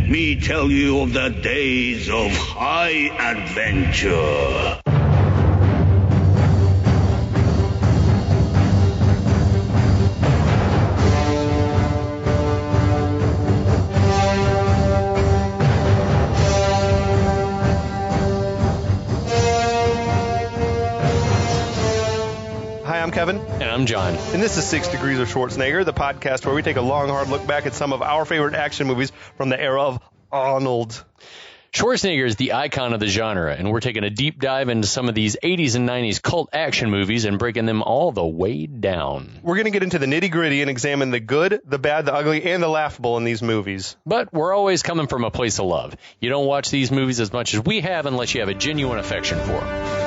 let me tell you of the days of high adventure. I'm Kevin. And I'm John. And this is 6 Degrees of Schwarzenegger, the podcast where we take a long, hard look back at some of our favorite action movies from the era of Arnold. Schwarzenegger is the icon of the genre, and we're taking a deep dive into some of these 80s and 90s cult action movies and breaking them all the way down. We're going to get into the nitty-gritty and examine the good, the bad, the ugly, and the laughable in these movies. But we're always coming from a place of love. You don't watch these movies as much as we have unless you have a genuine affection for them.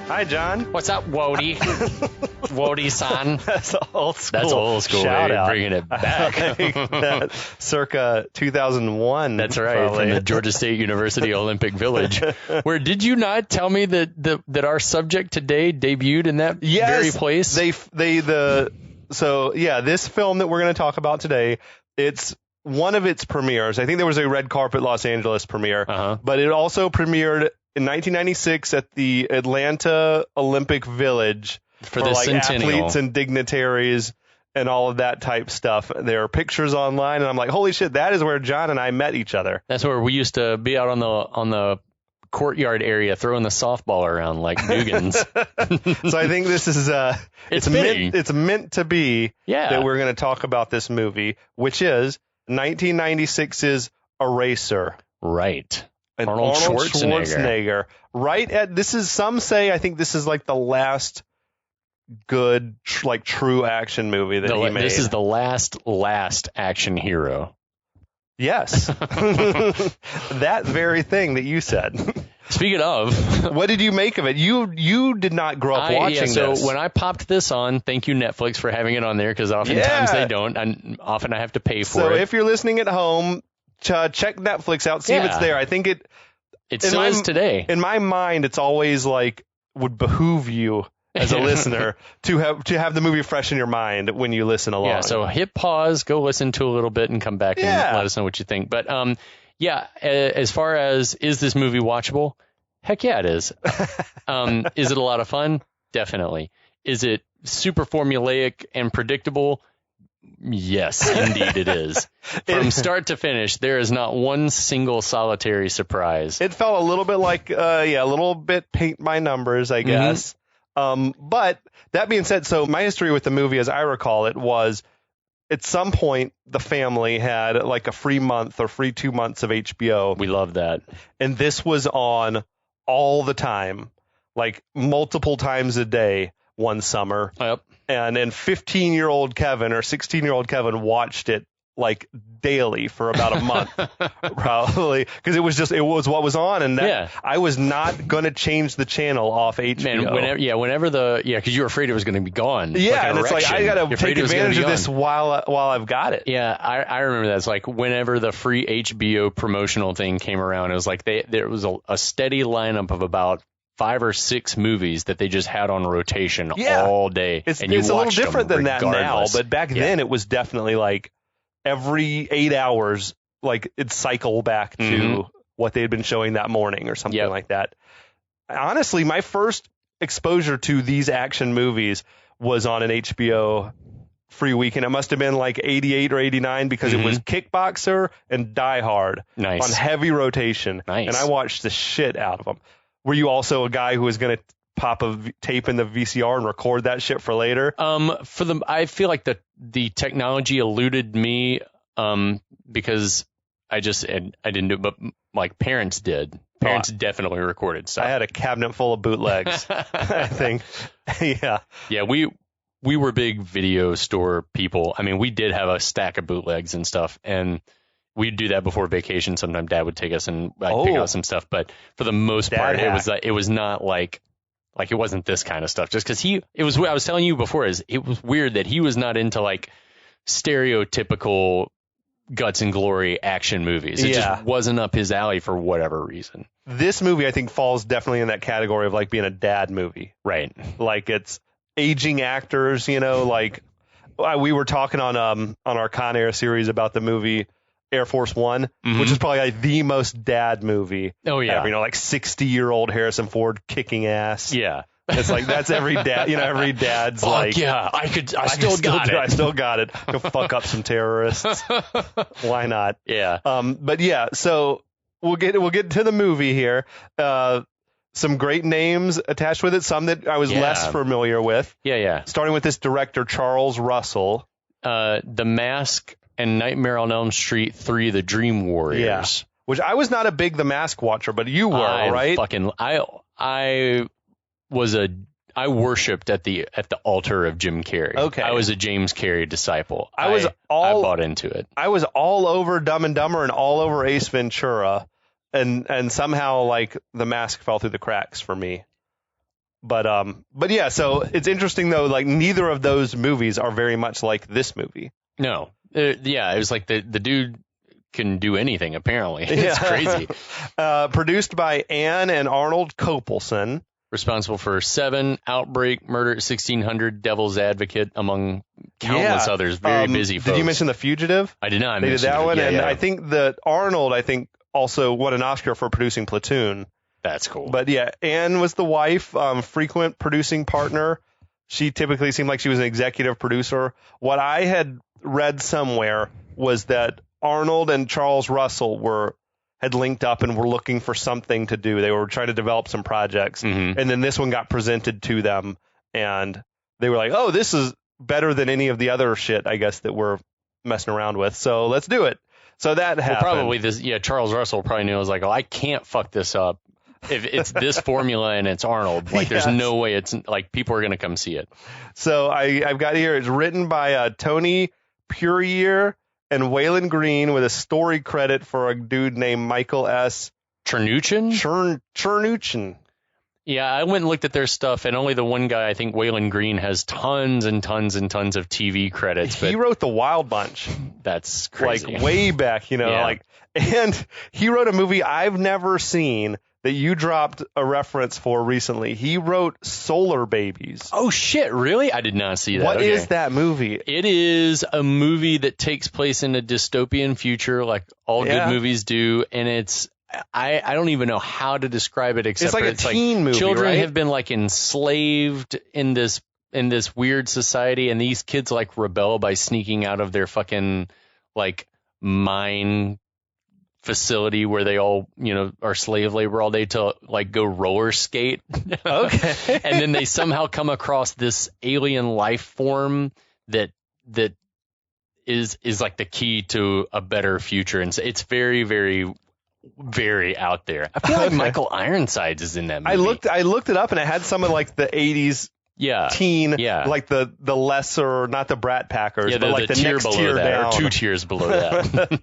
Hi, John. What's up, Wody? Wody-san. That's old school. That's old school. Shout out. Bringing it back. Circa 2001. That's right, probably. from the Georgia State University Olympic Village. Where did you not tell me that our subject today debuted in that very place? This film that we're going to talk about today, it's one of its premieres. I think there was a red carpet Los Angeles premiere, but it also premiered in 1996 at the Atlanta Olympic Village for the centennial. Athletes and dignitaries and all of that type stuff. There are pictures online, and I'm like, holy shit, that is where John and I met each other. That's where we used to be out on the courtyard area throwing the softball around like Dugans. So I think this is it's meant to be that we're going to talk about this movie, which is 1996's Eraser. Right. And Arnold Schwarzenegger. Right at some say I think this is like the last good true action movie that he made. This is the last action hero. Yes. That very thing that you said. Speaking of, what did you make of it? You did not grow up watching so this. When I popped this on, thank you Netflix for having it on there, because oftentimes they don't, and often I have to pay for it. So if you're listening at home, check Netflix out, see if it's there. I think it still is today. In my mind, it's always would behoove you as a listener to have the movie fresh in your mind when you listen along. Yeah, so hit pause, go listen to a little bit, and come back and let us know what you think. But as far as is this movie watchable? Heck yeah, it is. Is it a lot of fun? Definitely. Is it super formulaic and predictable? Yes, indeed it is. From start to finish, there is not one single solitary surprise. It felt a little bit like, a little bit paint by numbers, I guess. But that being said, so my history with the movie, as I recall it, was at some point the family had like a free month or free 2 months of HBO. We love that. And this was on all the time, like multiple times a day one summer. Yep. And then 15-year-old Kevin or 16-year-old Kevin watched it like daily for about a month, probably, because it was what was on, and I was not going to change the channel off HBO. Man, whenever because you were afraid it was going to be gone. Yeah, and it's like I got to take advantage of this while I've got it. Yeah, I remember that. It's like whenever the free HBO promotional thing came around, it was like there was a steady lineup of about 5 or 6 movies that they just had on rotation all day. It's a little different than that now, but back then it was definitely like every 8 hours, like it'd cycle back to what they had been showing that morning or something like that. Honestly, my first exposure to these action movies was on an HBO free weekend. It must have been like 88 or 89 because it was Kickboxer and Die Hard on heavy rotation. Nice. And I watched the shit out of them. Were you also a guy who was going to pop a tape in the VCR and record that shit for later? I feel like the technology eluded me because I didn't do it, but like parents did. Parents definitely recorded stuff. I had a cabinet full of bootlegs, I think. Yeah. Yeah, we were big video store people. I mean, we did have a stack of bootlegs and stuff, and we'd do that before vacation. Sometimes Dad would take us and I'd pick out some stuff. But for the most part, it was not like it wasn't this kind of stuff. Just because I was telling you before, it was weird that he was not into like stereotypical guts and glory action movies. It just wasn't up his alley for whatever reason. This movie, I think, falls definitely in that category of like being a dad movie. Right. Like it's aging actors, like we were talking on our Con Air series about the movie Air Force One, which is probably like the most dad movie. Oh yeah. Ever, like 60-year-old Harrison Ford kicking ass. Yeah. It's like that's every dad. Every dad's Fuck like, yeah, I still got it. I still got it. Go fuck up some terrorists. Why not? Yeah. But yeah, so we'll get to the movie here. Some great names attached with it. Some that I was less familiar with. Yeah. Starting with this director Charles Russell. The Mask and Nightmare on Elm Street 3: The Dream Warriors. Yeah. Which I was not a big The Mask watcher, but you were, right? I worshipped at the altar of Jim Carrey. Okay. I was a James Carrey disciple. I bought into it. I was all over Dumb and Dumber and all over Ace Ventura, and somehow like The Mask fell through the cracks for me. But yeah, so it's interesting though, like neither of those movies are very much like this movie. No. It was like the dude can do anything apparently. It's crazy. Produced by Anne and Arnold Kopelson. Responsible for Seven, Outbreak, Murder at 1600, Devil's Advocate, among countless others. Very busy folks. Did you mention The Fugitive? I did not. They did that one, I think that Arnold, also won an Oscar for producing Platoon. That's cool. But yeah, Anne was the wife, frequent producing partner. She typically seemed like she was an executive producer. What I had read somewhere was that Arnold and Charles Russell had linked up and were looking for something to do. They were trying to develop some projects. And then this one got presented to them and they were like, oh, this is better than any of the other shit, I guess, that we're messing around with. So let's do it. So that happened. Probably Charles Russell probably knew. I was like, oh, I can't fuck this up. If it's this formula and it's Arnold, there's no way it's like people are going to come see it. So I've got here, it's written by Tony Puryear and Waylon Green with a story credit for a dude named Michael S. Chernuchin. Yeah, I went and looked at their stuff, and only the one guy, I think Waylon Green, has tons and tons and tons of TV credits. He wrote The Wild Bunch. That's crazy. Like way back, and he wrote a movie I've never seen that you dropped a reference for recently. He wrote Solar Babies. Oh, shit, really? I did not see that. What is that movie? It is a movie that takes place in a dystopian future like all good movies do, and it's... I don't even know how to describe it except it's like a teen movie, children right? have been like enslaved in this weird society, and these kids like rebel by sneaking out of their fucking like mine facility where they all are slave labor all day to like go roller skate. Okay. And then they somehow come across this alien life form that is like the key to a better future, and so it's very, very, very out there. I feel like Michael Ironsides is in that movie. I looked it up, and it had some of like the 80s teen, like the lesser, not the Brat Packers, but like the tier next below tier that, down. or 2 tiers below that.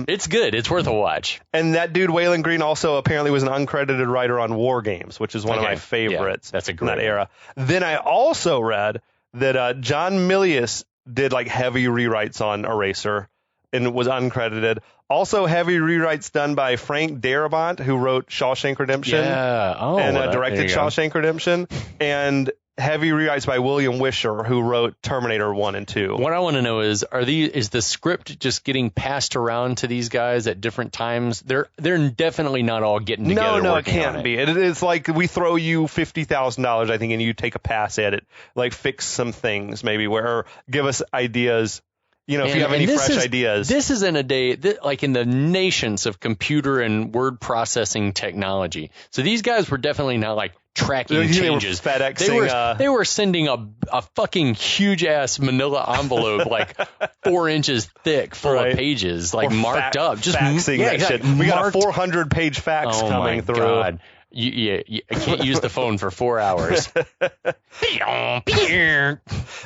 It's good. It's worth a watch. And that dude Waylon Green also apparently was an uncredited writer on War Games, which is one of my favorites. That's a great in that era. Then I also read that John Milius did like heavy rewrites on Eraser and was uncredited. Also, heavy rewrites done by Frank Darabont, who wrote Shawshank Redemption and directed Shawshank Redemption, and heavy rewrites by William Wisher, who wrote Terminator 1 and 2. What I want to know is the script just getting passed around to these guys at different times? They're definitely not all getting together. No, it can't be. It's like we throw you $50,000, I think, and you take a pass at it, like fix some things maybe, or give us ideas. If you have any fresh ideas. This is in a day, like in the nations of computer and word processing technology. So these guys were definitely not like tracking changes. They were FedExing. They were sending a fucking huge ass manila envelope like 4 inches thick full of pages, like marked up. Just faxing that shit. We got a 400-page fax coming through. God. I can't use the phone for 4 hours.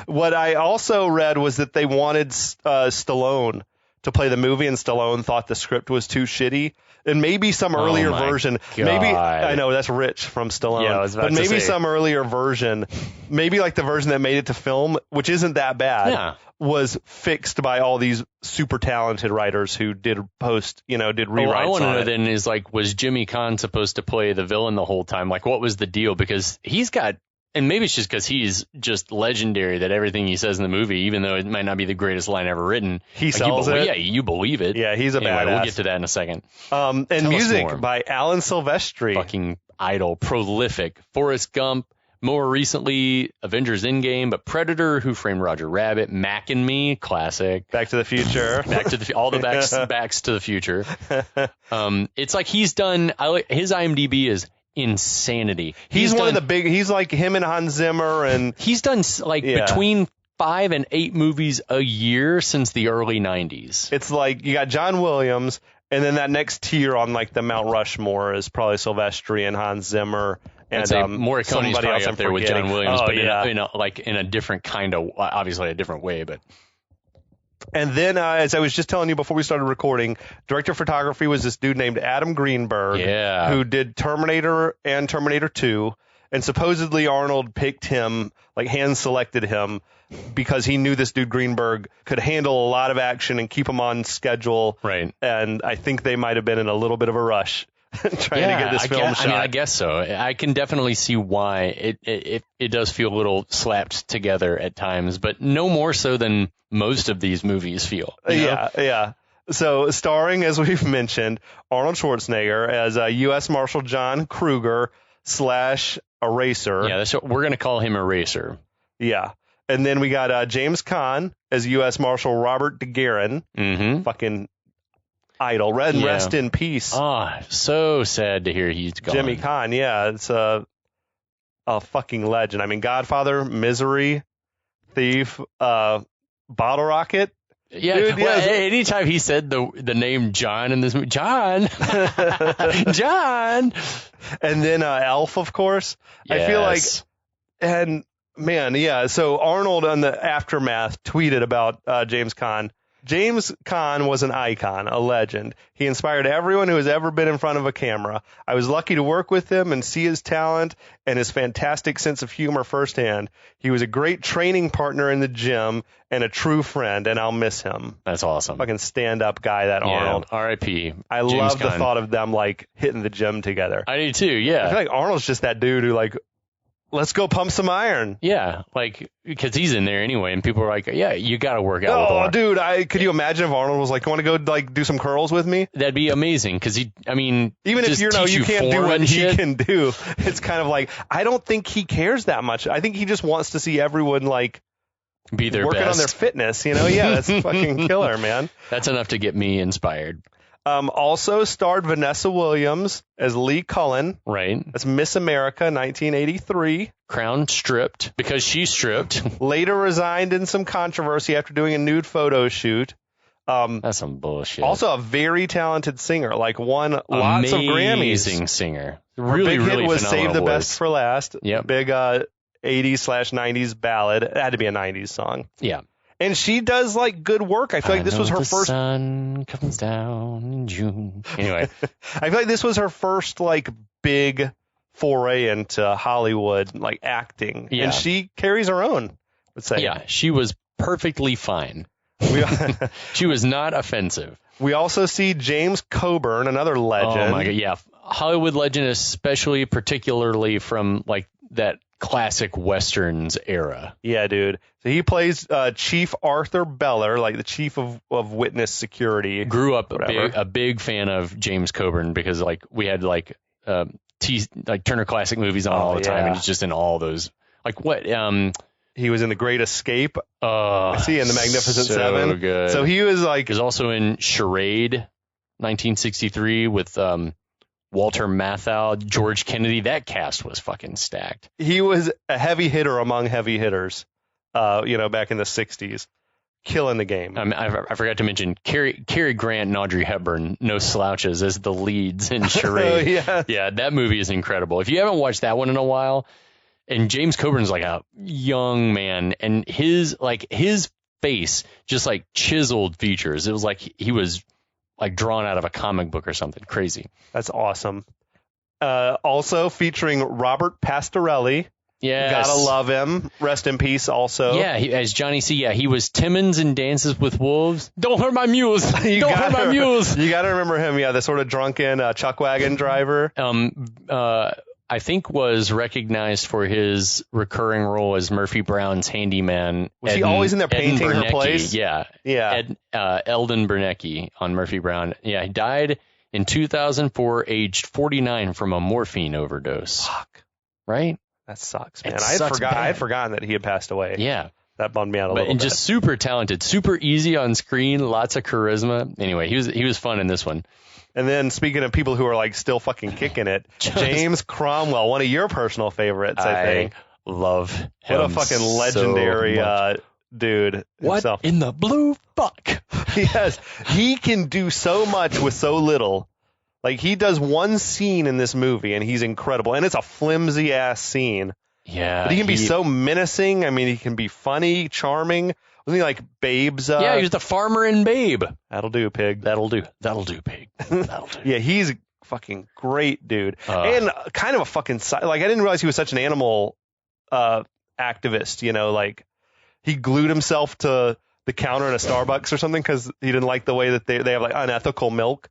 What I also read was that they wanted Stallone to play the movie, and Stallone thought the script was too shitty. And maybe some earlier version. God. Maybe I know that's Rich from Stallone. Yeah, I was about but to maybe say. some earlier version, maybe like the version that made it to film, which isn't that bad, was fixed by all these super talented writers who did rewrites. I want to know then is like, was Jimmy Caan supposed to play the villain the whole time? Like, what was the deal? Because he's got, and maybe it's just because he's just legendary that everything he says in the movie, even though it might not be the greatest line ever written, he sells it. Yeah, you believe it. Yeah, he's a badass. We'll get to that in a second. And music by Alan Silvestri. Fucking idol, prolific. Forrest Gump. More recently, Avengers Endgame, but Predator, Who Framed Roger Rabbit, Mac and Me, classic. Back to the Future. All the backs to the future. It's like he's done. His IMDb is insanity. He's one of the big. He's like him and Hans Zimmer, and he's done between 5 and 8 movies a year since the early 90s. It's like you got John Williams, and then that next tier on like the Mount Rushmore is probably Silvestri and Hans Zimmer. And Morricone's probably up there with John Williams, but in a different kind of, obviously a different way. But and then, as I was just telling you before we started recording, director of photography was this dude named Adam Greenberg, who did Terminator and Terminator 2, and supposedly Arnold picked him, like hand-selected him, because he knew this dude Greenberg could handle a lot of action and keep him on schedule. Right. And I think they might have been in a little bit of a rush. trying to get this film shot. I guess so. I can definitely see why it does feel a little slapped together at times, but no more so than most of these movies feel. Yeah. So starring, as we've mentioned, Arnold Schwarzenegger as U.S. Marshal John Kruger / Eraser. Yeah, we're going to call him Eraser. Yeah. And then we got James Caan as U.S. Marshal Robert DeGuerin. Mm-hmm. Fucking idol. Rest in peace. So sad to hear he's gone. Jimmy Caan, it's a fucking legend. I mean, Godfather, Misery, Thief, Bottle Rocket. Yeah, dude, anytime he said the name John in this movie, John. And then Elf, of course. Yes. I feel like, and man, so Arnold on the Aftermath tweeted about James Caan. James Caan was an icon, a legend. He inspired everyone who has ever been in front of a camera. I was lucky to work with him and see his talent and his fantastic sense of humor firsthand. He was a great training partner in the gym and a true friend, and I'll miss him. That's awesome. Fucking stand-up guy, that Arnold. R.I.P. I love the thought of them, like, hitting the gym together. I do, too, yeah. I feel like Arnold's just that dude who, like, let's go pump some iron. Yeah, like, because he's in there anyway, and people are like, yeah, you got to work out with Arnold. Dude, could you imagine if Arnold was like, you want to go, like, do some curls with me? That'd be amazing, because even if you can't do what he can do, it's kind of like, I don't think he cares that much. I think he just wants to see everyone, like, be their working best. on their fitness, Yeah, that's fucking killer, man. That's enough to get me inspired. Also starred Vanessa Williams as Lee Cullen. Right. That's Miss America, 1983. Crown stripped because she stripped. Later resigned in some controversy after doing a nude photo shoot. That's some bullshit. Also a very talented singer, like won lots of Grammys. Amazing singer. Really, big hit was Save the Best for Last. Yep. Big 80s/90s ballad. It had to be a 90s song. Yeah. And she does, like, good work. I feel like this was her first... the sun comes down in June. Anyway. I feel like this was her first, like, big foray into Hollywood, like, acting. Yeah. And she carries her own, let's say. Yeah, she was perfectly fine. She was not offensive. We also see James Coburn, another legend. Oh, my God, yeah. Hollywood legend, particularly from, like, that classic Westerns era. Yeah, dude. So he plays Chief Arthur Beller, like the chief of witness security. Grew up a big fan of James Coburn because like we had like Turner Classic Movies on all the time, and he's just in all those. Like what? He was in The Great Escape. I see in The Magnificent Seven. Good. So he was like. He was also in Charade, 1963 with Walter Matthau, George Kennedy. That cast was fucking stacked. He was a heavy hitter among heavy hitters, back in the 60s. Killing the game. I forgot to mention Cary Grant and Audrey Hepburn, no slouches, as the leads in Charade. Yeah, that movie is incredible. If you haven't watched that one in a while, and James Coburn's like a young man, and his face just like chiseled features. It was like he was like drawn out of a comic book or something. Crazy. That's awesome. Also featuring Robert Pastorelli. Yes. Gotta love him. Rest in peace also. Yeah, as Johnny C. Yeah, he was Timmons in Dances with Wolves. Don't hurt my muse. Don't hurt my muse. You gotta remember him. Yeah, the sort of drunken chuck wagon driver. I think was recognized for his recurring role as Murphy Brown's handyman. Was he always in there painting her place? Yeah. Eldon Bernecki on Murphy Brown. Yeah, he died in 2004, aged 49 from a morphine overdose. Fuck. Right? That sucks, man. I had forgotten that he had passed away. Yeah. That bummed me out a little bit. And just super talented, super easy on screen, lots of charisma. Anyway, he was fun in this one. And then speaking of people who are like still fucking kicking it, James Cromwell, one of your personal favorites, I think. Love him. What a fucking legendary dude. What himself. In the blue fuck? Yes. He can do so much with so little. Like, he does one scene in this movie, and he's incredible. And it's a flimsy-ass scene. Yeah. But he can be so menacing. I mean, he can be funny, charming. Wasn't he like Babe's? Yeah, he was the farmer in Babe. That'll do, pig. That'll do, pig. That'll do. Yeah, he's a fucking great dude. And kind of a fucking... Like, I didn't realize he was such an animal activist, you know? Like, he glued himself to the counter in a Starbucks or something because he didn't like the way that they have, like, unethical milk.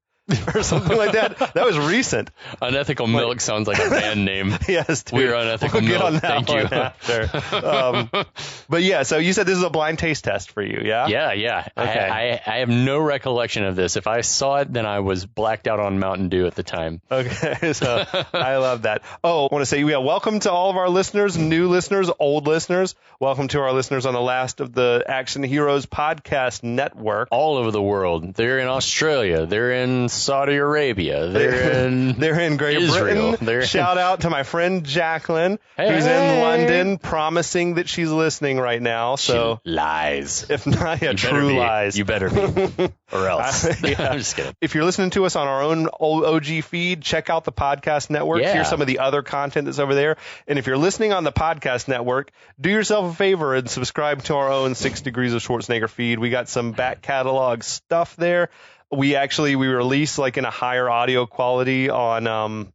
Or something like that. That was recent. Unethical Milk sounds like a band name. Yes, dude. We're Unethical Milk. Get on that Thank you. After. But yeah, so you said this is a blind taste test for you, yeah? Yeah. Okay. I have no recollection of this. If I saw it, then I was blacked out on Mountain Dew at the time. Okay, so I love that. Oh, I want to say, welcome to all of our listeners, new listeners, old listeners. Welcome to our listeners on the last of the Action Heroes podcast network. All over the world. They're in Australia. They're in Saudi Arabia. They're in Great Israel. Britain. Shout out to my friend Jacqueline, who's in London, promising that she's listening right now. So she lies. If not, true lies. You better be, or else. I'm just kidding. If you're listening to us on our own OG feed, check out the podcast network. Yeah. Here's some of the other content that's over there. And if you're listening on the podcast network, do yourself a favor and subscribe to our own 6 Degrees of Schwarzenegger feed. We got some back catalog stuff there. We release like in a higher audio quality on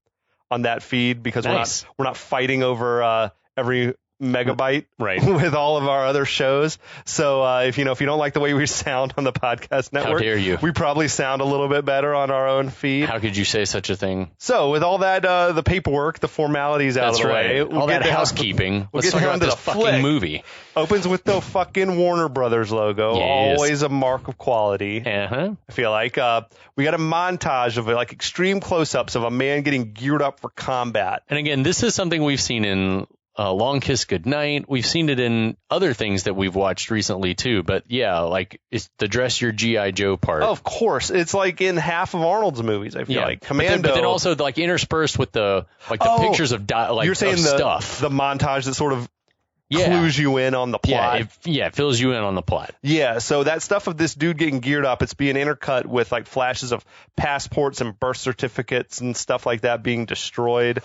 that feed because we're not fighting over every megabyte with all of our other shows. So if you don't like the way we sound on the podcast network, how dare you? We probably sound a little bit better on our own feed. How could you say such a thing? So with all that the paperwork, the formalities out of the way, all that housekeeping. Let's talk about this fucking movie. Opens with the fucking Warner Brothers logo. Yes. Always a mark of quality. I feel like we got a montage of like extreme close-ups of a man getting geared up for combat. And again, this is something we've seen in Long Kiss Goodnight. We've seen it in other things that we've watched recently too. But yeah, like it's the dress your G.I. Joe part. Oh, of course. It's like in half of Arnold's movies, I feel like. Commando. But then also like interspersed with the pictures of you're saying stuff. The montage that sort of clues you in on the plot. It fills you in on the plot. Yeah, so that stuff of this dude getting geared up, it's being intercut with like flashes of passports and birth certificates and stuff like that being destroyed.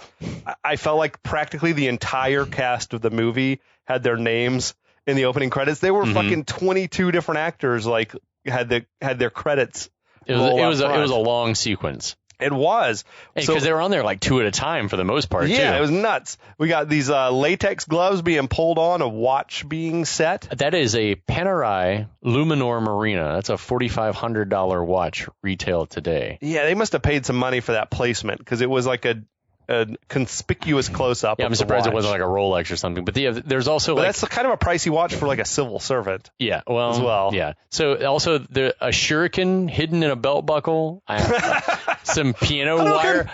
I felt like practically the entire cast of the movie had their names in the opening credits. They were fucking 22 different actors like had their credits. It was a long sequence. It was. Because they were on there like 2 at a time for the most part, too. Yeah, it was nuts. We got these latex gloves being pulled on, a watch being set. That is a Panerai Luminor Marina. That's a $4,500 watch retail today. Yeah, they must have paid some money for that placement because it was like a conspicuous close-up. Yeah, I'm surprised it wasn't like a Rolex or something. But there's also that's kind of a pricey watch for like a civil servant. Yeah, as well. Yeah. So also a shuriken hidden in a belt buckle. Some piano wire.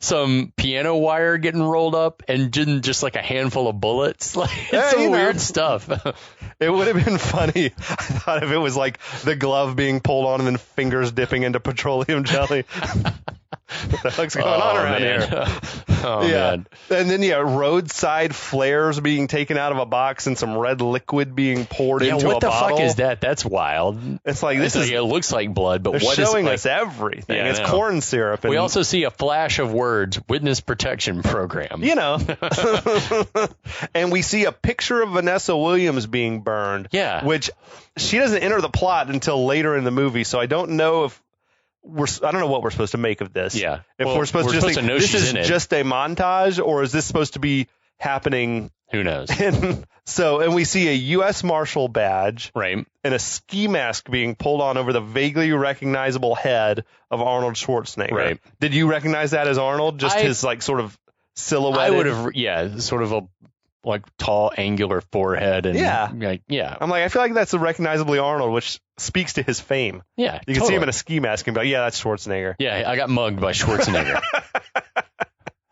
Some piano wire getting rolled up, and just like a handful of bullets. Like some weird stuff. It would have been funny, I thought, if it was like the glove being pulled on and then fingers dipping into petroleum jelly. What the fuck's going on around here? Man. And then roadside flares being taken out of a box and some red liquid being poured into a bottle. What the fuck is that? That's wild. It's like it looks like blood, but what is showing us everything? It's corn syrup. We also see a flash of words: Witness Protection Program. And we see a picture of Vanessa Williams being burned. Yeah, which she doesn't enter the plot until later in the movie, so I don't know if I don't know what we're supposed to make of this. Yeah. If we're supposed to think know this she's is in it. just a montage, or is this supposed to be happening? Who knows? And we see a U.S. Marshal badge, right, and a ski mask being pulled on over the vaguely recognizable head of Arnold Schwarzenegger. Right. Did you recognize that as Arnold? Just his like sort of silhouette. I would have, sort of a like tall, angular forehead, and yeah. I'm like, I feel like that's a recognizably Arnold, which speaks to his fame. Yeah, you can see him in a ski mask and be like, yeah, that's Schwarzenegger. Yeah, I got mugged by Schwarzenegger.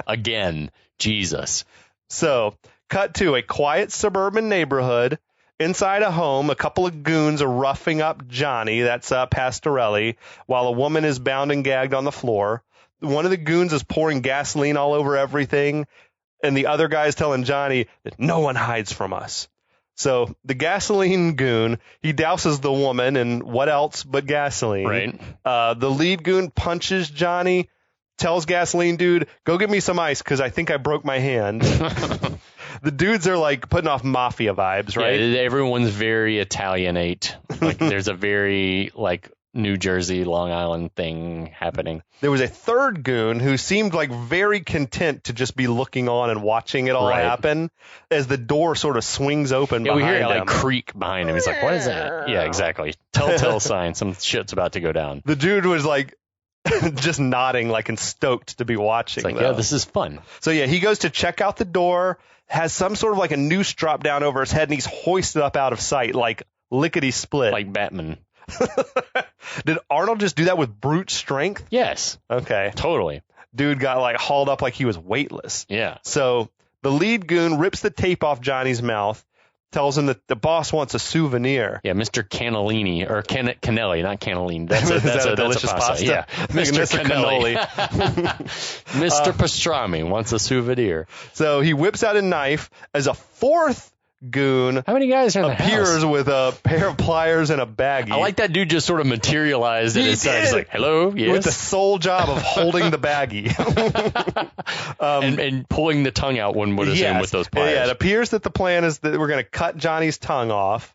Again, Jesus. So, cut to a quiet suburban neighborhood. Inside a home, a couple of goons are roughing up Johnny, that's Pastorelli, while a woman is bound and gagged on the floor. One of the goons is pouring gasoline all over everything, and the other guy is telling Johnny that no one hides from us. So the gasoline goon, he douses the woman in what else but gasoline. Right. The lead goon punches Johnny, tells gasoline dude, go get me some ice because I think I broke my hand. The dudes are like putting off mafia vibes, right? Yeah, everyone's very Italianate. Like there's a very like New Jersey, Long Island thing happening. There was a third goon who seemed like very content to just be looking on and watching it all happen as the door sort of swings open behind him. We hear it like creak behind him. He's like, what is that? Yeah, exactly. Telltale sign. Some shit's about to go down. The dude was like just nodding like and stoked to be watching. It's like, yeah, this is fun. So yeah, he goes to check out the door, has some sort of like a noose drop down over his head, and he's hoisted up out of sight like lickety split. Like Batman. Did Arnold just do that with brute strength? Yes. Okay. Totally. Dude got like hauled up like he was weightless. Yeah. So the lead goon rips the tape off Johnny's mouth, tells him that the boss wants a souvenir. Yeah, Mr. Cannellini, or Cannelli, not Cannellini. That's a delicious pasta. Yeah, Mr. Cannelli. Mr. Pastrami wants a souvenir. So he whips out a knife as a fourth goon How many guys are in the appears house? with a pair of pliers and a baggie. I like that dude just sort of materialized at his side. He's like, hello, yes. With the sole job of holding the baggie. And pulling the tongue out, one would assume, with those pliers. Yeah, it appears that the plan is that we're going to cut Johnny's tongue off.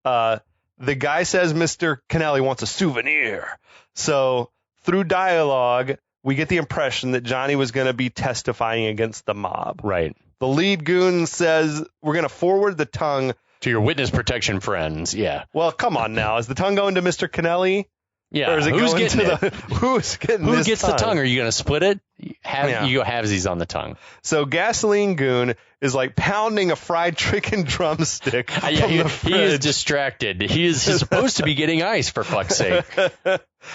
The guy says Mr. Cannelli wants a souvenir. So through dialogue, we get the impression that Johnny was going to be testifying against the mob. Right. The lead goon says we're going to forward the tongue to your witness protection friends. Yeah. Well, come on now. Is the tongue going to Mr. Cannelli? Yeah. Or is it Who's going getting to who's getting Who this gets tongue? the tongue? Are you going to split it? You go halvesies on the tongue. So Gasoline Goon is like pounding a fried chicken drumstick. He is distracted. He's supposed to be getting ice, for fuck's sake.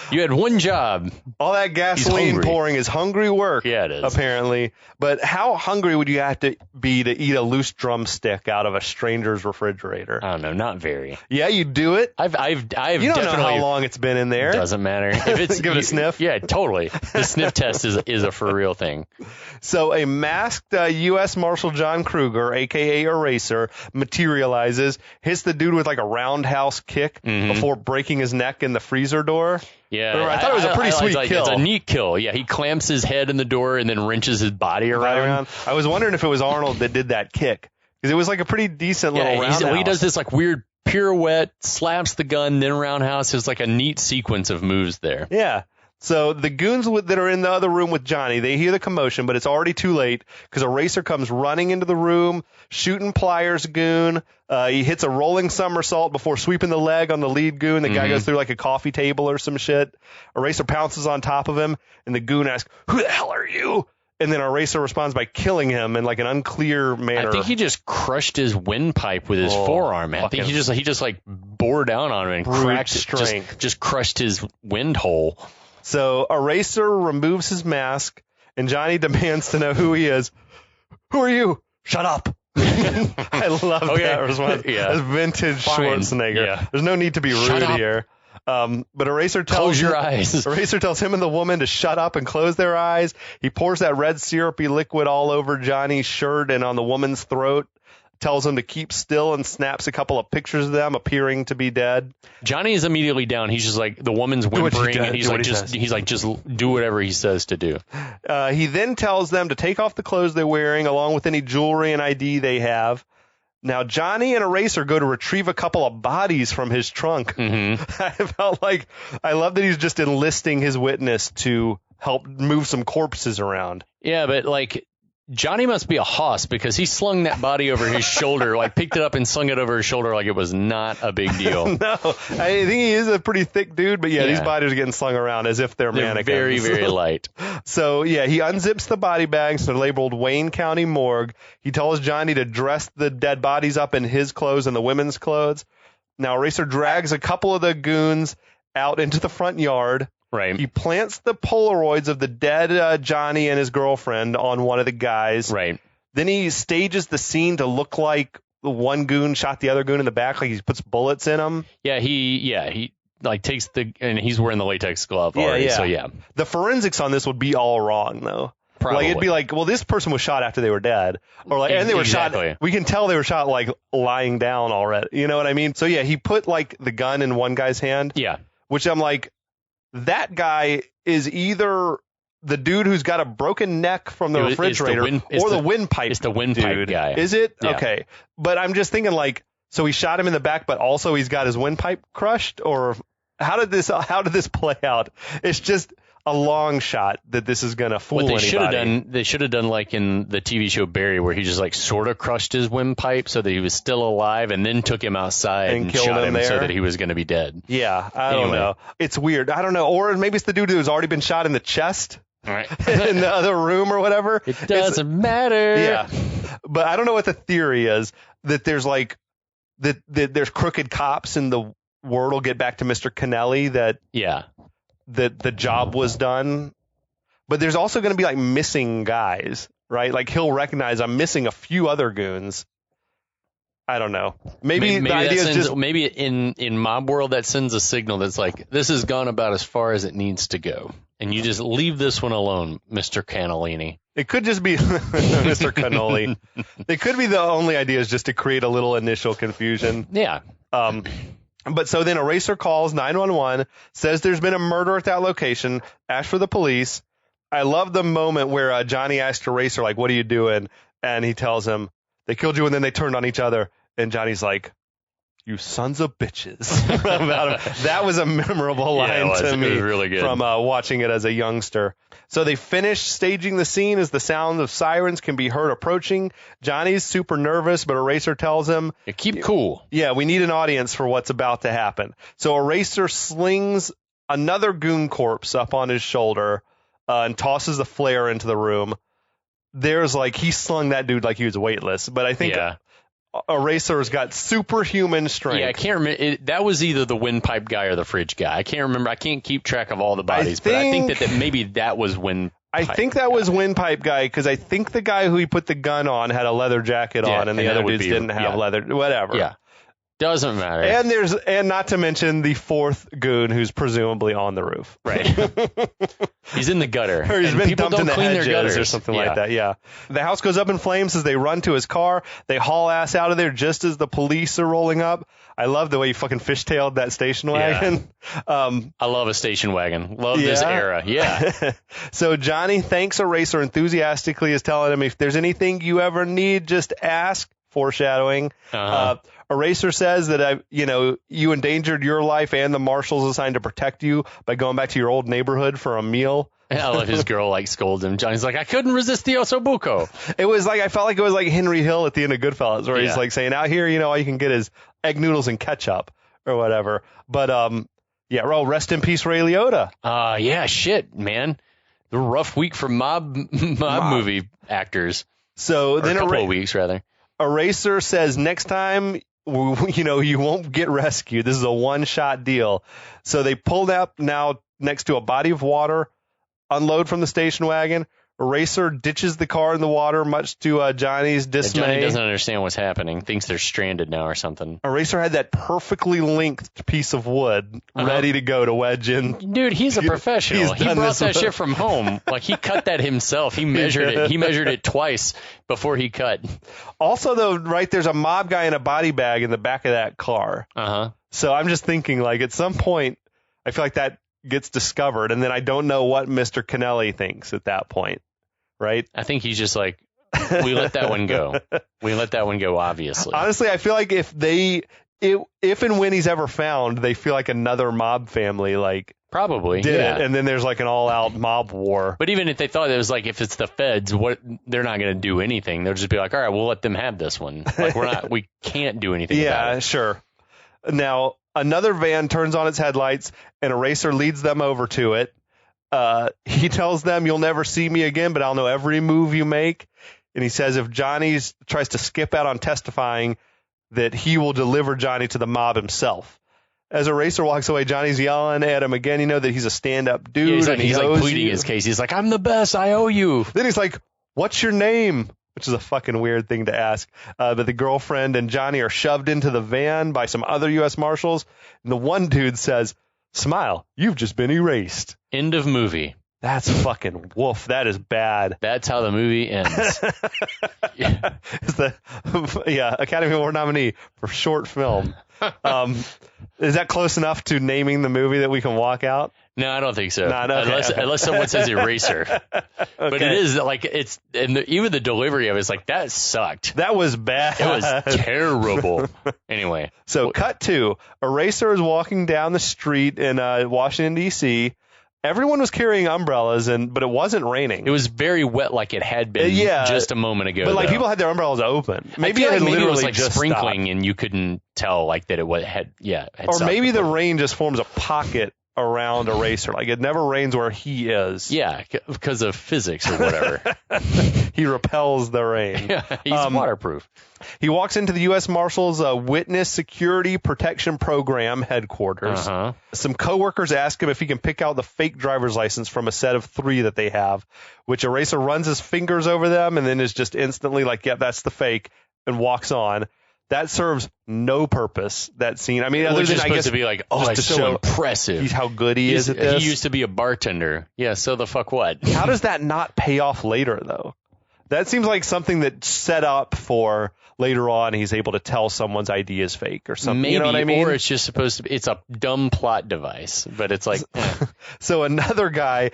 You had one job. All that gasoline pouring is hungry work. Yeah, it is. Apparently. But how hungry would you have to be to eat a loose drumstick out of a stranger's refrigerator? I don't know. Not very. Yeah, you do it. I've You don't definitely, know how long it's been in there. Doesn't matter. If it's Give it a sniff. Yeah, totally. The sniff test is a for real thing. So a masked U.S. Marshal John Kruger, a.k.a. Eraser, materializes, hits the dude with like a roundhouse kick before breaking his neck in the freezer door. Yeah. Remember, I thought it was a pretty sweet kill. It's a neat kill. Yeah, he clamps his head in the door and then wrenches his body around. I was wondering if it was Arnold that did that kick, because it was like a pretty decent little roundhouse. He does this like weird pirouette, slaps the gun, then roundhouse. There's like a neat sequence of moves there. Yeah. So the goons that are in the other room with Johnny, they hear the commotion, but it's already too late because Eraser comes running into the room, shooting Pliers goon. He hits a rolling somersault before sweeping the leg on the lead goon. The guy goes through like a coffee table or some shit. Eraser pounces on top of him, and the goon asks, "Who the hell are you?" And then Eraser responds by killing him in like an unclear manner. I think he just crushed his windpipe with his forearm. I think he just like bore down on him and cracked strength. Just crushed his wind hole. So Eraser removes his mask, and Johnny demands to know who he is. "Who are you?" "Shut up." I love that response. Yeah. That's vintage Schwarzenegger. Yeah. There's no need to be rude here. But Eraser tells Close your eyes. Eraser tells him and the woman to shut up and close their eyes. He pours that red syrupy liquid all over Johnny's shirt and on the woman's throat. Tells him to keep still and snaps a couple of pictures of them appearing to be dead. Johnny is immediately down. He's just like, the woman's whimpering, and he's like, just do whatever he says to do. He then tells them to take off the clothes they're wearing along with any jewelry and ID they have. Now, Johnny and Eraser go to retrieve a couple of bodies from his trunk. Mm-hmm. I felt like, I love that he's just enlisting his witness to help move some corpses around. Yeah, but like, Johnny must be a hoss because he slung that body over his shoulder, like picked it up and slung it over his shoulder like it was not a big deal. No, I think he is a pretty thick dude, but yeah, these bodies are getting slung around as if they're mannequins. Very, very light. So yeah, he unzips the body bags. They're labeled Wayne County Morgue. He tells Johnny to dress the dead bodies up in his clothes and the women's clothes. Now Eraser drags a couple of the goons out into the front yard. Right. He plants the Polaroids of the dead Johnny and his girlfriend on one of the guys. Right. Then he stages the scene to look like the one goon shot the other goon in the back, like he puts bullets in him. Yeah, he like takes and he's wearing the latex glove already. Yeah. So yeah. The forensics on this would be all wrong though. Probably. Like it'd be like, well, this person was shot after they were dead, or like, and they were shot. We can tell they were shot like lying down already. You know what I mean? So yeah, he put like the gun in one guy's hand. Yeah. Which I'm like, that guy is either the dude who's got a broken neck from the refrigerator or the windpipe. It's the windpipe guy. Is it? Yeah. Okay. But I'm just thinking like, so he shot him in the back, but also he's got his windpipe crushed, or how did this play out? It's just a long shot that this is going to fool anybody. They should have done like in the TV show Barry, where he just like sort of crushed his windpipe so that he was still alive, and then took him outside and shot him so that he was going to be dead. Yeah, I don't know. It's weird. I don't know. Or maybe it's the dude who's already been shot in the chest. Right. In the other room or whatever. It doesn't matter. Yeah. But I don't know what the theory is, that there's like that there's crooked cops and the word will get back to Mr. Kennelly that the job was done. But there's also going to be like missing guys, right? Like he'll recognize I'm missing a few other goons. I don't know. Maybe the idea is just maybe in mob world that sends a signal that's like, this has gone about as far as it needs to go, and you just leave this one alone, Mr. Cannellini. It could just be Mr. Cannoli. It could be the only idea is just to create a little initial confusion. Yeah. But so then Eraser calls 911, says there's been a murder at that location, asks for the police. I love the moment where Johnny asks Eraser, like, what are you doing? And he tells him, they killed you and then they turned on each other. And Johnny's like, you sons of bitches. About him. That was a memorable line to me. It was really good. From watching it as a youngster. So they finish staging the scene as the sound of sirens can be heard approaching. Johnny's super nervous, but Eraser tells him, keep cool. Yeah, we need an audience for what's about to happen. So Eraser slings another goon corpse up on his shoulder and tosses the flare into the room. There's like, he slung that dude like he was weightless, but I think Eraser's got superhuman strength. Yeah, I can't remember. That was either the windpipe guy or the fridge guy. I can't remember. I can't keep track of all the bodies, but I think that maybe that was windpipe. I think that was windpipe guy, because I think the guy who he put the gun on had a leather jacket on, and the other dudes didn't have leather. Whatever. Yeah. Doesn't matter. And not to mention the fourth goon who's presumably on the roof. Right. He's in the gutter. Or he's been dumped in the hedges their gutters or something like that. Yeah. The house goes up in flames as they run to his car. They haul ass out of there just as the police are rolling up. I love the way you fucking fishtailed that station wagon. I love a station wagon. Love this era. Yeah. So Johnny thanks Eraser enthusiastically, is telling him, if there's anything you ever need, just ask. Foreshadowing. Eraser says that you endangered your life and the marshals assigned to protect you by going back to your old neighborhood for a meal. I love his girl like scolds him. Johnny's like, I couldn't resist the osobuco. It was like, I felt like it was like Henry Hill at the end of Goodfellas, where he's like saying, out here, all you can get is egg noodles and ketchup or whatever. But rest in peace, Ray Liotta. Yeah, shit, man. The rough week for mob movie actors. So then a couple of weeks rather. Eraser says next time, you won't get rescued. This is a one-shot deal. So they pulled up now next to a body of water, unload from the station wagon. Eraser ditches the car in the water, much to Johnny's dismay. Johnny doesn't understand what's happening. Thinks they're stranded now or something. Eraser had that perfectly lengthed piece of wood ready to go to wedge in. Dude, he's a professional. He brought that shit from home. Like, he cut that himself. He measured it. He measured it twice before he cut. Also, though, right, there's a mob guy in a body bag in the back of that car. So I'm just thinking, like, at some point, I feel like that gets discovered, and then I don't know what Mr. Kennelly thinks at that point. Right? I think he's just like, We let that one go. Obviously. Honestly, I feel like if and when he's ever found, they feel like another mob family, like probably did it, and then there's like an all-out mob war. But even if they thought it was like, if it's the feds, they're not going to do anything. They'll just be like, all right, we'll let them have this one. Like we can't do anything. about it. Sure. Now another van turns on its headlights, and a racer leads them over to it. He tells them, "You'll never see me again, but I'll know every move you make." And he says if Johnny tries to skip out on testifying, that he will deliver Johnny to the mob himself. As a racer walks away, Johnny's yelling at him again, that he's a stand-up dude. Yeah, he's like pleading his case. He's like, "I'm the best. I owe you." Then he's like, "What's your name?" Which is a fucking weird thing to ask. But the girlfriend and Johnny are shoved into the van by some other U.S. Marshals. And the one dude says, "Smile, you've just been erased." End of movie. That's fucking woof. That is bad. That's how the movie ends. Academy Award nominee for short film. Is that close enough to naming the movie that we can walk out? No, I don't think so. Okay. Unless someone says eraser. Okay. But it is like even the delivery of it is like, that sucked. That was bad. It was terrible. Anyway. So cut to Eraser is walking down the street in Washington, D.C. Everyone was carrying umbrellas, but it wasn't raining. It was very wet, like it had been just a moment ago. But people had their umbrellas open. Maybe it was like just sprinkling, and you couldn't tell like that it had or maybe the rain just forms a pocket around Eraser. Like it never rains where he is. Yeah, because of physics or whatever. He repels the rain. Yeah, he's waterproof. He walks into the U.S. Marshals Witness Security Protection Program headquarters. Uh-huh. Some coworkers ask him if he can pick out the fake driver's license from a set of 3 that they have, which Eraser runs his fingers over them and then is just instantly like, "Yep, that's the fake," and walks on. That serves no purpose, that scene. I mean, other than, I guess, to be like, oh, that's so impressive. How good he is at this. He used to be a bartender. Yeah, so the fuck what? How does that not pay off later, though? That seems like something that's set up for later on he's able to tell someone's ID is fake or something. Maybe, you know what I mean? Or it's just supposed to be, it's a dumb plot device, but it's like. So another guy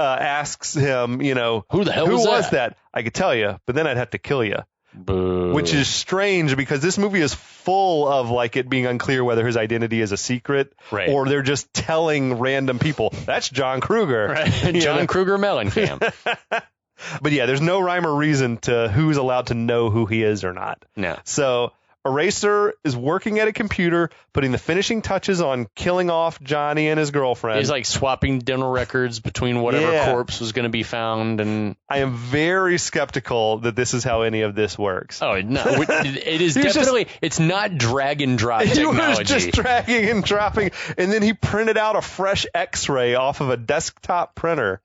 asks him, who the hell was that? I could tell you, but then I'd have to kill you. Boo. Which is strange because this movie is full of like it being unclear whether his identity is a secret or they're just telling random people, "That's John Kruger." Right. John Kruger Mellencamp. But yeah, there's no rhyme or reason to who's allowed to know who he is or not. No. So Eraser is working at a computer, putting the finishing touches on killing off Johnny and his girlfriend. He's like swapping dental records between whatever corpse was going to be found. And I am very skeptical that this is how any of this works. Oh, no. It is definitely, it's not drag and drop technology. He was just dragging and dropping, and then he printed out a fresh X-ray off of a desktop printer.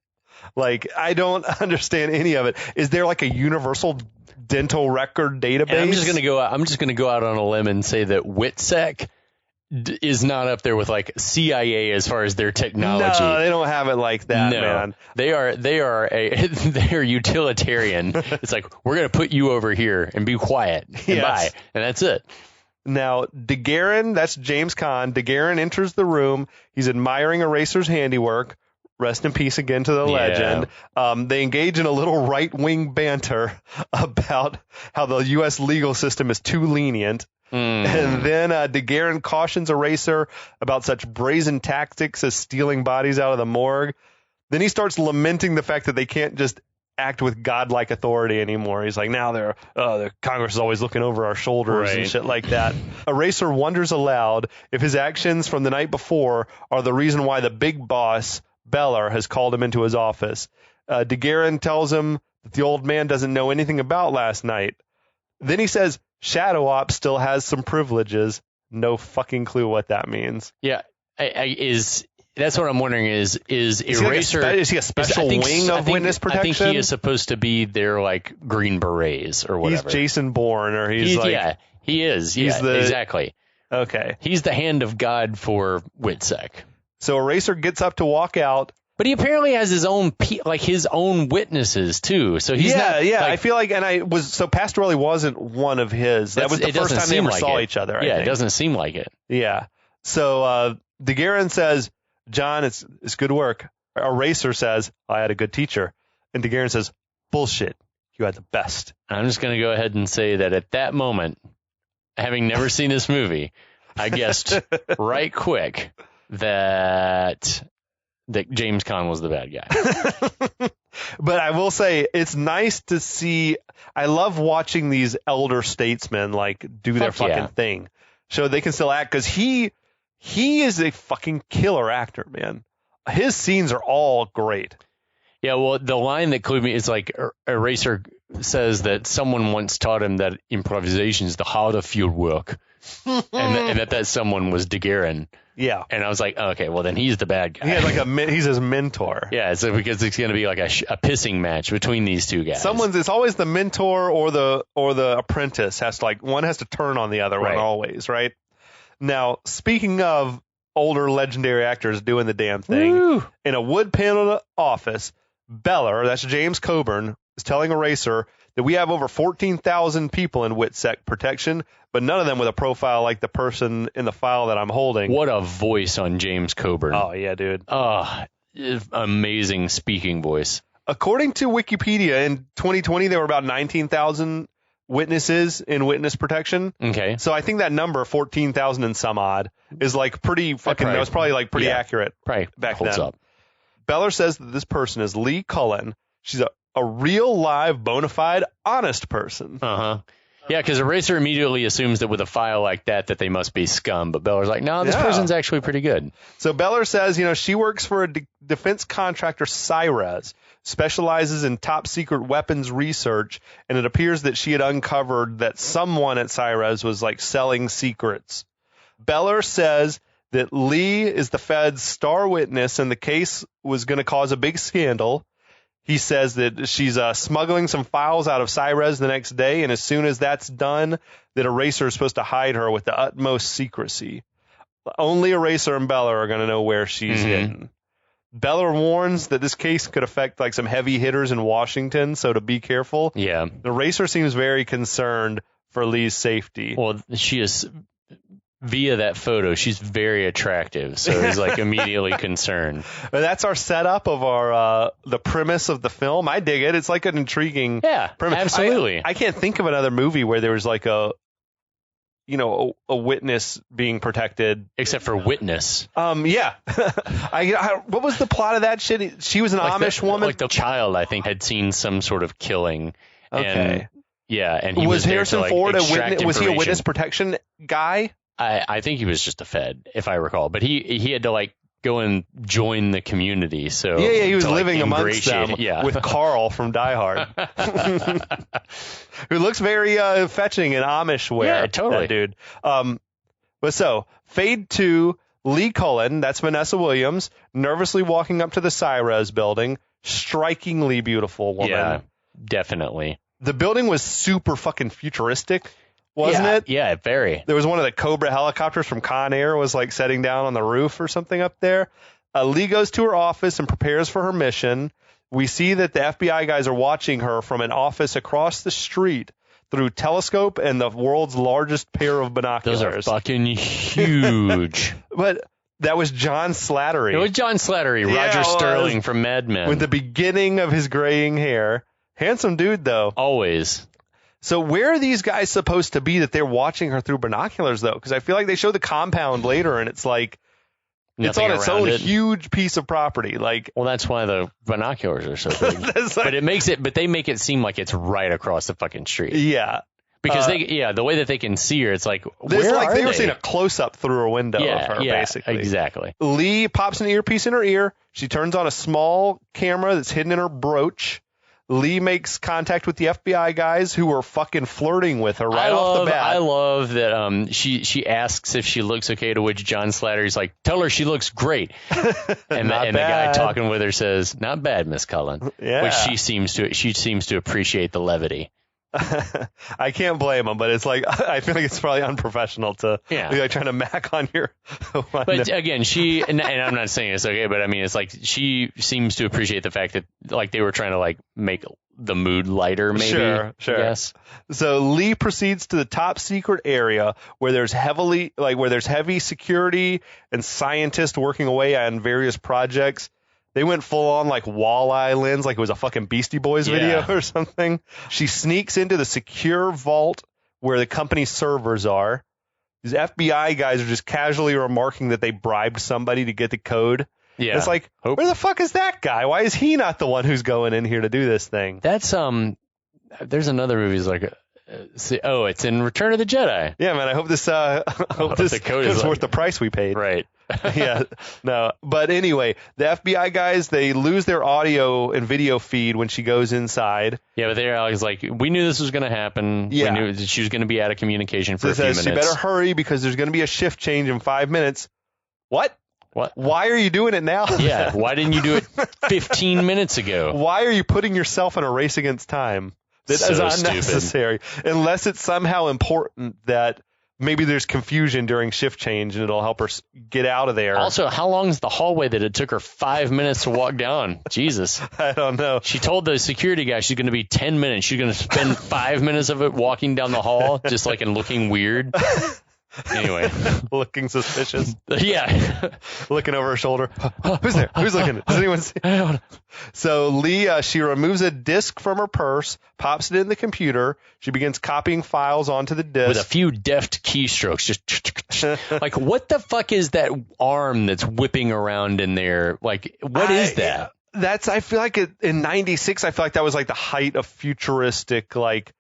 Like, I don't understand any of it. Is there like a universal dental record database? And I'm just going to go out on a limb and say that WITSEC is not up there with like CIA as far as their technology. No, they don't have it like that, man. They are utilitarian. It's like, we're going to put you over here and be quiet and bye, and that's it. Now, DeGuerin, that's James Caan. DeGuerin enters the room. He's admiring Eraser's handiwork. Rest in peace again to the legend. They engage in a little right-wing banter about how the U.S. legal system is too lenient. And then DeGuerin cautions Eraser about such brazen tactics as stealing bodies out of the morgue. Then he starts lamenting the fact that they can't just act with godlike authority anymore. He's like, now the Congress is always looking over our shoulders and shit like that. Eraser wonders aloud if his actions from the night before are the reason why the big boss, Beller, has called him into his office. DeGuerin tells him that the old man doesn't know anything about last night. Then he says Shadow Ops still has some privileges. No fucking clue what that means. Yeah, that's what I'm wondering is Eraser... Is he a special wing of witness protection? I think he is supposed to be their like Green Berets or whatever. He's Jason Bourne, or he's like... Yeah, he is. Exactly. Okay. He's the hand of God for WITSEC. So Eraser gets up to walk out. But he apparently has his own witnesses too. So he's not. Yeah. I feel like, Pastorelli wasn't one of his. That was the first time they ever saw each other. Yeah, it doesn't seem like it. Yeah. So DeGuerin says, "John, it's good work." Eraser says, "I had a good teacher," and DeGuerin says, "Bullshit. You had the best. I'm just going to go ahead and say that at that moment, having never seen this movie, I guessed right quick that James Caan was the bad guy. But I will say it's nice to see. I love watching these elder statesmen like do their fucking thing, so they can still act, because he is a fucking killer actor, man. His scenes are all great. Yeah, well, the line that clued me is like Eraser says that someone once taught him that improvisation is the heart of field work, and that someone was DeGuerin. Yeah, and I was like, okay, well then he's the bad guy. He had like he's his mentor. Yeah, so because it's going to be like a pissing match between these two guys. It's always the mentor or the apprentice one has to turn on the other one always, right? Now, speaking of older legendary actors doing the damn thing, in a wood paneled office, Beller, that's James Coburn, is telling Eraser that we have over 14,000 people in WITSEC protection, but none of them with a profile like the person in the file that I'm holding. What a voice on James Coburn. Oh, yeah, dude. Amazing speaking voice. According to Wikipedia, in 2020, there were about 19,000 witnesses in witness protection. Okay. So I think that number, 14,000 and some odd, is like pretty fucking, that was probably like pretty accurate back holds then. Up. Beller says that this person is Lee Cullen. She's a real, live, bona fide, honest person. Uh-huh. Yeah, because Eraser immediately assumes that with a file like that they must be scum. But Beller's like, no, this person's actually pretty good. So Beller says, she works for a defense contractor, Cyrez, specializes in top secret weapons research, and it appears that she had uncovered that someone at Cyrez was like selling secrets. Beller says that Lee is the Fed's star witness and the case was going to cause a big scandal. He says that she's smuggling some files out of Cyrez the next day, and as soon as that's done, that Eraser is supposed to hide her with the utmost secrecy. Only Eraser and Beller are going to know where she's hidden. Beller warns that this case could affect like some heavy hitters in Washington, so to be careful. Yeah. Eraser seems very concerned for Lee's safety. Well, she is, via that photo, she's very attractive, so he's like immediately concerned. But that's our setup of our the premise of the film. I dig it. It's like an intriguing premise. Absolutely. I can't think of another movie where there was like a witness being protected, except for Witness. Yeah. What was the plot of that shit? She was an Amish woman. Like the child, I think, had seen some sort of killing. Okay. And he was Harrison there to, Ford extract a witness? Was he a witness information. protection guy? I think he was just a Fed, if I recall. But he had to like go and join the community. So he was living amongst them Yeah. with Carl from Die Hard, who looks very fetching in Amish wear. Yeah, totally, that dude. But so fade to Lee Cullen, that's Vanessa Williams, nervously walking up to the Cyrez building. Strikingly beautiful woman. Yeah, definitely. The building was super fucking futuristic. Wasn't it? Yeah, very. There was one of the Cobra helicopters from Con Air was like setting down on the roof or something up there. Lee goes to her office and prepares for her mission. We see that the FBI guys are watching her from an office across the street through telescope and the world's largest pair of binoculars. Those are fucking huge. But that was John Slattery. It was John Slattery, Roger Sterling from Mad Men. With the beginning of his graying hair. Handsome dude, though. Always. So where are these guys supposed to be that they're watching her through binoculars, though? Because I feel like they show the compound later, and it's like it's on its own huge piece of property. Like, well, that's why the binoculars are so big. But they make it seem like it's right across the fucking street. Yeah, because the way that they can see her, it's like they were seeing a close up through a window of her, basically. Exactly. Lee pops an earpiece in her ear. She turns on a small camera that's hidden in her brooch. Lee makes contact with the FBI guys who are fucking flirting with her off the bat. I love that she asks if she looks okay, to which John Slattery's like, tell her she looks great. And the guy talking with her says, not bad, Miss Cullen. Yeah. Which she seems to appreciate the levity. I can't blame him, but it's like I feel like it's probably unprofessional to be like trying to mac on your. But again, she and I'm not saying it's okay, but I mean it's like she seems to appreciate the fact that like they were trying to like make the mood lighter, maybe. Sure. Yes. So Lee proceeds to the top secret area where there's heavy security and scientists working away on various projects. They went full on like walleye lens, like it was a fucking Beastie Boys video or something. She sneaks into the secure vault where the company's servers are. These FBI guys are just casually remarking that they bribed somebody to get the code. Yeah. It's like, where the fuck is that guy? Why is he not the one who's going in here to do this thing? That's, there's another movie that's like, it's in Return of the Jedi. Yeah, man, I hope this code is worth the price we paid. Right. Yeah, no. But anyway, the FBI guys, they lose their audio and video feed when she goes inside. Yeah, but they're always like, we knew this was going to happen. Yeah. We knew that she was going to be out of communication for a few minutes. She better hurry because there's going to be a shift change in 5 minutes. What? Why are you doing it now? Yeah, why didn't you do it 15 minutes ago? Why are you putting yourself in a race against time? That is unnecessary. Stupid. Unless it's somehow important that maybe there's confusion during shift change and it'll help her get out of there. Also, how long is the hallway that it took her 5 minutes to walk down? Jesus. I don't know. She told the security guy she's going to be 10 minutes. She's going to spend 5 minutes of it walking down the hall, just like and looking weird. Anyway. Looking suspicious. Yeah. Looking over her shoulder. Who's there? Who's looking? Does anyone see? So Lee, she removes a disc from her purse, pops it in the computer. She begins copying files onto the disc. With a few deft keystrokes. Just like, what the fuck is that arm that's whipping around in there? Like, what is that? I feel like in 96, I feel like that was like the height of futuristic, like,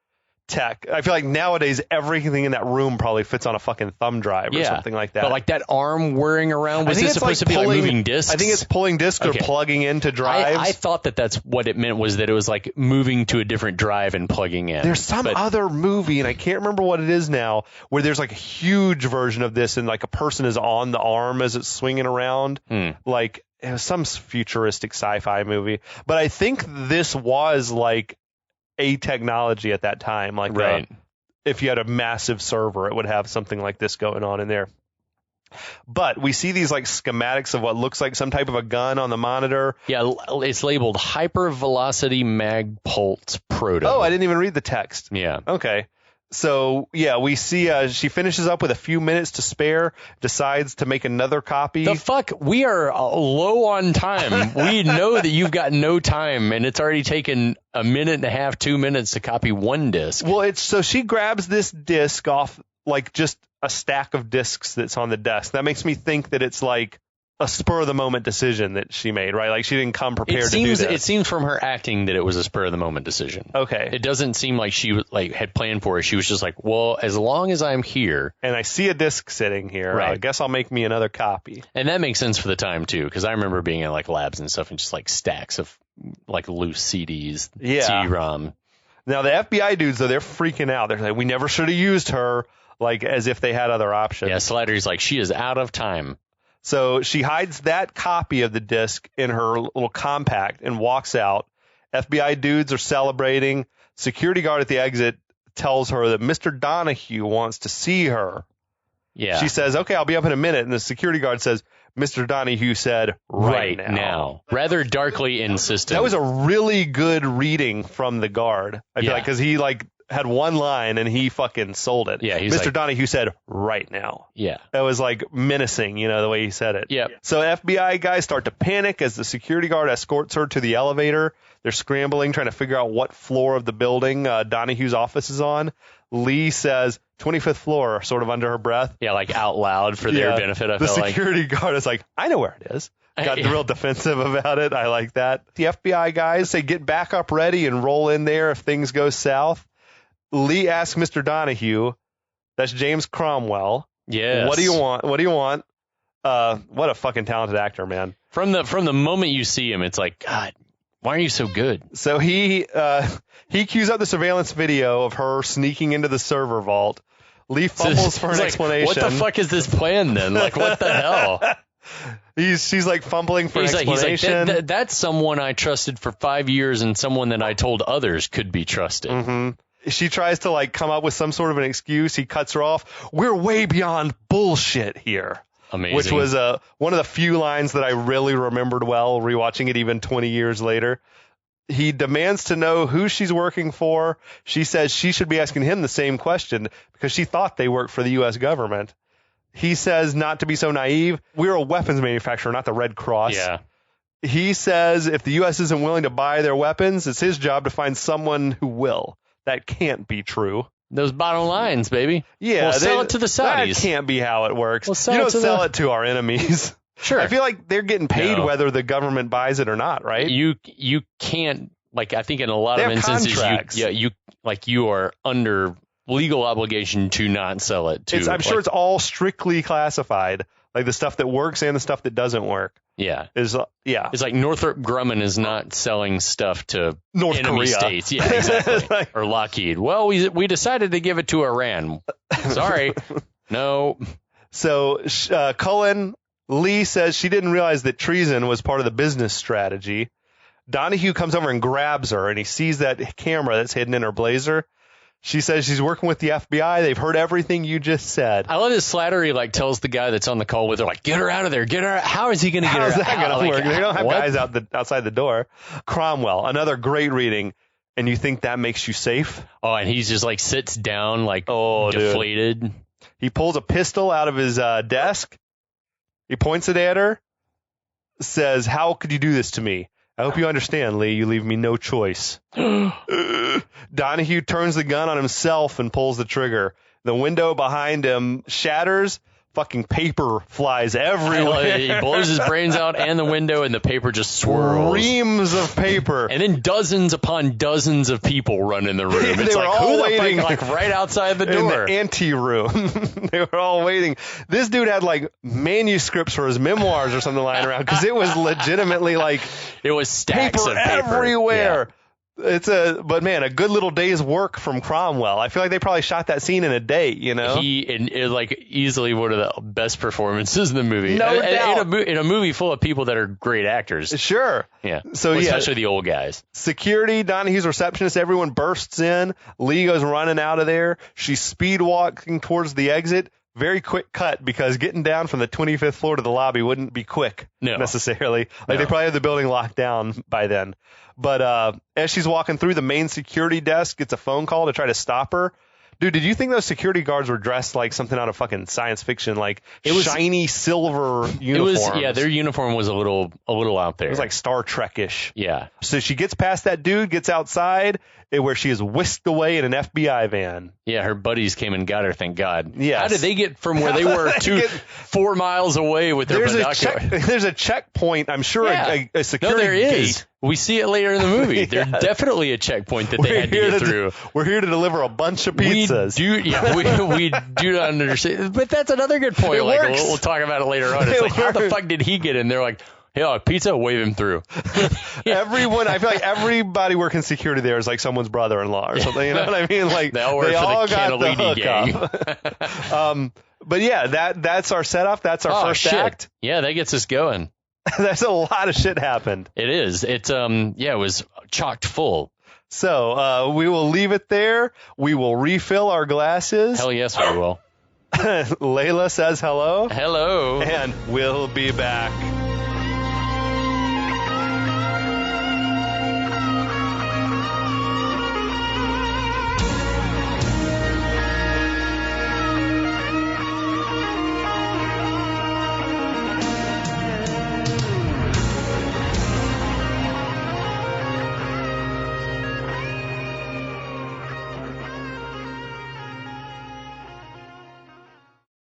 tech. I feel like nowadays everything in that room probably fits on a fucking thumb drive or something like that. But like that arm whirring around, was it supposed to be like moving discs? I think it's pulling discs or plugging into drives. I thought that's what it meant, was that it was like moving to a different drive and plugging in. There's some other movie, and I can't remember what it is now, where there's like a huge version of this and like a person is on the arm as it's swinging around. Like it was some futuristic sci-fi movie. But I think this was like a technology at that time, like if you had a massive server, it would have something like this going on in there. But we see these like schematics of what looks like some type of a gun on the monitor. Yeah, it's labeled Hypervelocity Mag Pulse Proto. Oh, I didn't even read the text. Yeah. Okay. So, yeah, we see she finishes up with a few minutes to spare, decides to make another copy. The fuck? We are low on time. We know that you've got no time, and it's already taken a minute and a half, 2 minutes to copy one disc. Well, so she grabs this disc off, like, just a stack of discs that's on the desk. That makes me think that it's, like, a spur-of-the-moment decision that she made, right? Like, she didn't come prepared to do this. It seems from her acting that it was a spur-of-the-moment decision. Okay. It doesn't seem like she had planned for it. She was just like, well, as long as I'm here. And I see a disc sitting here, I guess I'll make me another copy. And that makes sense for the time, too, because I remember being in, like, labs and stuff and just, like, stacks of, like, loose CDs, CD-ROM. Now, the FBI dudes, though, they're freaking out. They're like, we never should have used her, like, as if they had other options. Yeah, Slider's like, she is out of time. So she hides that copy of the disc in her little compact and walks out. FBI dudes are celebrating. Security guard at the exit tells her that Mr. Donahue wants to see her. Yeah. She says, okay, I'll be up in a minute. And the security guard says, Mr. Donahue said, right now. Rather darkly insistent. That was a really good reading from the guard. I feel like, because he had one line and he fucking sold it. Yeah, Mr. Donahue said, right now. Yeah. It was like menacing, the way he said it. Yeah. So FBI guys start to panic as the security guard escorts her to the elevator. They're scrambling, trying to figure out what floor of the building Donahue's office is on. Lee says, 25th floor, sort of under her breath. Yeah, like out loud for their benefit. The security guard is like, I know where it is. Got real defensive about it. I like that. The FBI guys say, get back up ready and roll in there if things go south. Lee asks Mr. Donahue, that's James Cromwell. Yes. What do you want? What a fucking talented actor, man. From the moment you see him, it's like, God, why are you so good? So he cues up the surveillance video of her sneaking into the server vault. Lee fumbles for an explanation. What the fuck is this plan then? Like, what the hell? She's like fumbling for an explanation. He's like, that's someone I trusted for 5 years and someone that I told others could be trusted. Mm-hmm. She tries to come up with some sort of an excuse. He cuts her off. We're way beyond bullshit here. Amazing. Which was one of the few lines that I really remembered well, rewatching it even 20 years later. He demands to know who she's working for. She says she should be asking him the same question because she thought they worked for the U.S. government. He says not to be so naive. We're a weapons manufacturer, not the Red Cross. Yeah. he says if the U.S. isn't willing to buy their weapons, it's his job to find someone who will. That can't be true. Those bottom lines, baby. Yeah, we'll sell it to the Saudis. That can't be how it works. We'll sell you don't it to sell it to our enemies. Sure. I feel like they're getting paid whether the government buys it or not, right? You can't, like, I think in a lot of instances, you are under legal obligation to not sell it to. I'm sure it's all strictly classified, like the stuff that works and the stuff that doesn't work. Yeah. It's like Northrop Grumman is not selling stuff to North enemy Korea. states. Yeah, exactly. Or Lockheed. Well, we decided to give it to Iran. Sorry. No. So Cullen Lee says she didn't realize that treason was part of the business strategy. Donahue comes over and grabs her, and he sees that camera that's hidden in her blazer. She says she's working with the FBI. They've heard everything you just said. I love this Slattery tells the guy that's on the call with her, get her out of there. Get her out. How is he going to get her out? How's that going to work? They don't have guys outside the door. Cromwell, another great reading. And you think that makes you safe? Oh, and he's just sits down deflated. Dude. He pulls a pistol out of his desk. He points it at her, says, "How could you do this to me? I hope you understand, Lee. You leave me no choice." Donahue turns the gun on himself and pulls the trigger. The window behind him shatters. Fucking paper flies everywhere. He blows his brains out and the window, and the paper just swirls. Reams of paper. And then dozens upon dozens of people run in the room. It's they were all waiting, right outside the door. In the ante-room. They were all waiting. This dude had manuscripts for his memoirs or something lying around, because it was legitimately it was stacks paper of paper everywhere. Yeah. But man, a good little day's work from Cromwell. I feel like they probably shot that scene in a day, you know? He is easily one of the best performances in the movie. No doubt. In a movie full of people that are great actors. Sure. Yeah. So especially the old guys. Security, Donahue's receptionist, everyone bursts in. Lee goes running out of there. She's speed walking towards the exit. Very quick cut, because getting down from the 25th floor to the lobby wouldn't be quick necessarily. They probably had the building locked down by then. But as she's walking through, the main security desk gets a phone call to try to stop her. Dude, did you think those security guards were dressed like something out of fucking science fiction, it was shiny silver uniforms? Their uniform was a little out there. It was like Star Trek-ish. Yeah. So she gets past that dude, gets outside, where she is whisked away in an FBI van. Yeah, her buddies came and got her, thank God. Yes. How did they get from where they were 4 miles away with their binoculars? There's a checkpoint, I'm sure, a security there is. gate. We see it later in the movie. There's definitely a checkpoint that they had to get through. We're here to deliver a bunch of pizzas. We do not understand. But that's another good point. We'll talk about it later on. It's how the fuck did he get in? They're like, hey, pizza, wave him through. Everyone, I feel like everybody working security there is like someone's brother-in-law or something. You know what I mean? They all work for the Cannellini gang. But yeah, that's our setup. That's our first act. Yeah, that gets us going. That's a lot of shit happened. It is. It was chocked full. So we will leave it there. We will refill our glasses. Hell yes, we will. Layla says hello. Hello. And we'll be back.